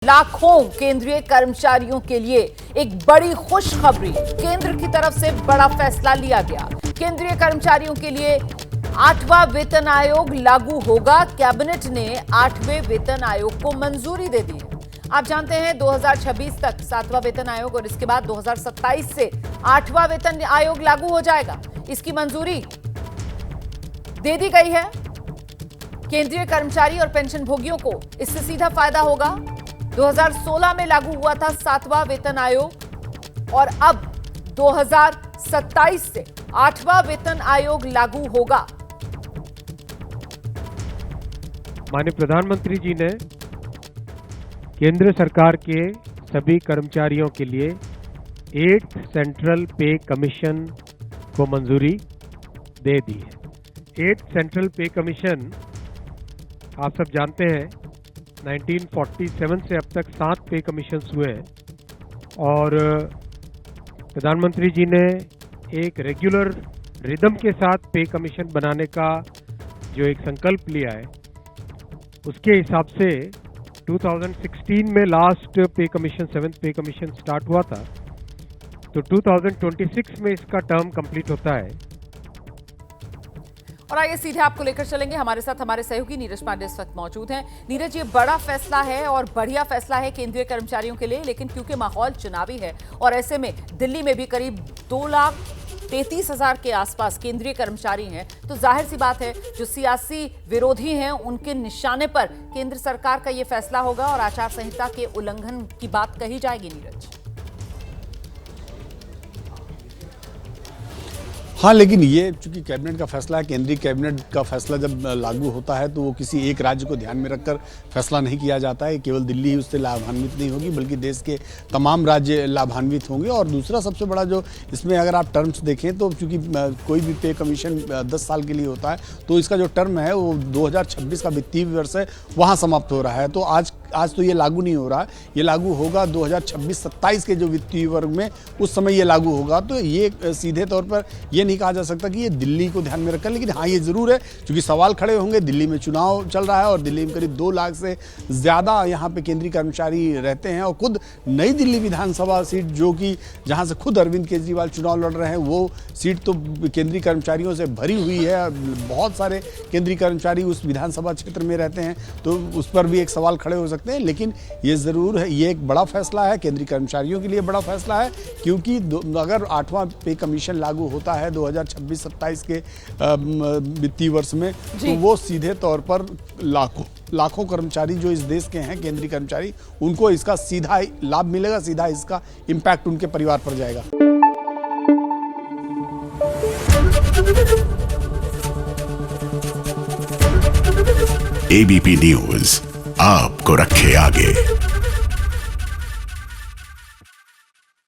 लाखों केंद्रीय कर्मचारियों के लिए एक बड़ी खुशखबरी। केंद्र की तरफ से बड़ा फैसला लिया गया। केंद्रीय कर्मचारियों के लिए 8वां वेतन आयोग लागू होगा। कैबिनेट ने 8वें वेतन आयोग को मंजूरी दे दी है। आप जानते हैं 2026 तक 7वां वेतन आयोग और इसके बाद 2027 से 8वां वेतन आयोग लागू हो जाएगा। इसकी मंजूरी दे दी गई है। केंद्रीय कर्मचारी और पेंशन भोगियों को इससे सीधा फायदा होगा। 2016 में लागू हुआ था 7वां वेतन आयोग और अब 2027 से 8वां वेतन आयोग लागू होगा। माननीय प्रधानमंत्री जी ने केंद्र सरकार के सभी कर्मचारियों के लिए 8th सेंट्रल पे कमीशन को मंजूरी दे दी है। 8th सेंट्रल पे कमीशन आप सब जानते हैं 1947 से अब तक 7 पे कमीशन हुए हैं और प्रधानमंत्री जी ने एक रेगुलर रिदम के साथ पे कमीशन बनाने का जो एक संकल्प लिया है, उसके हिसाब से 2016 में लास्ट पे कमीशन 7th पे कमीशन स्टार्ट हुआ था, तो 2026 में इसका टर्म कंप्लीट होता है। और आइए सीधे आपको लेकर चलेंगे। हमारे साथ हमारे सहयोगी नीरज पांडे इस वक्त मौजूद हैं। नीरज, ये बड़ा फैसला है और बढ़िया फैसला है केंद्रीय कर्मचारियों के लिए, लेकिन क्योंकि माहौल चुनावी है और ऐसे में दिल्ली में भी करीब 2,33,000 के आसपास केंद्रीय कर्मचारी हैं, तो जाहिर सी बात है जो सियासी विरोधी हैं उनके निशाने पर केंद्र सरकार का ये फैसला होगा और आचार संहिता के उल्लंघन की बात कही जाएगी। नीरज, हाँ, लेकिन ये चूंकि कैबिनेट का फैसला है, केंद्रीय कैबिनेट का फैसला जब लागू होता है तो वो किसी एक राज्य को ध्यान में रखकर फैसला नहीं किया जाता है। केवल दिल्ली ही उससे लाभान्वित नहीं होगी, बल्कि देश के तमाम राज्य लाभान्वित होंगे। और दूसरा सबसे बड़ा जो इसमें अगर आप टर्म्स देखें तो चूंकि कोई भी पे कमीशन 10 साल के लिए होता है, तो इसका जो टर्म है वो 2026 का वित्तीय वर्ष है, वहाँ समाप्त हो रहा है। तो आज तो ये लागू नहीं हो रहा, ये लागू होगा 2026-27 के जो वित्तीय वर्ग में, उस समय ये लागू होगा। तो ये सीधे तौर पर ये नहीं कहा जा सकता कि ये दिल्ली को ध्यान में रखकर, लेकिन हाँ ये ज़रूर है क्योंकि सवाल खड़े होंगे। दिल्ली में चुनाव चल रहा है और दिल्ली में करीब 2 लाख से ज़्यादा यहाँ पे केंद्रीय कर्मचारी रहते हैं और खुद नई दिल्ली विधानसभा सीट जो कि जहाँ से खुद अरविंद केजरीवाल चुनाव लड़ रहे हैं, वो सीट तो केंद्रीय कर्मचारियों से भरी हुई है। बहुत सारे केंद्रीय कर्मचारी उस विधानसभा क्षेत्र में रहते हैं, तो उस पर भी एक सवाल खड़े हो सकते हैं। लेकिन ये ज़रूर है, ये एक बड़ा फैसला है केंद्रीय कर्मचारियों के लिए, बड़ा फैसला है क्योंकि अगर 8वां पे कमीशन लागू होता है 2026-27 के वित्तीय वर्ष में, तो वो सीधे तौर पर लाखों कर्मचारी जो इस देश के हैं केंद्रीय कर्मचारी, उनको इसका सीधा लाभ मिलेगा, सीधा इसका इम्पैक्ट उनके परिवार पर जाएगा। एबीपी न्यूज आपको रखे आगे।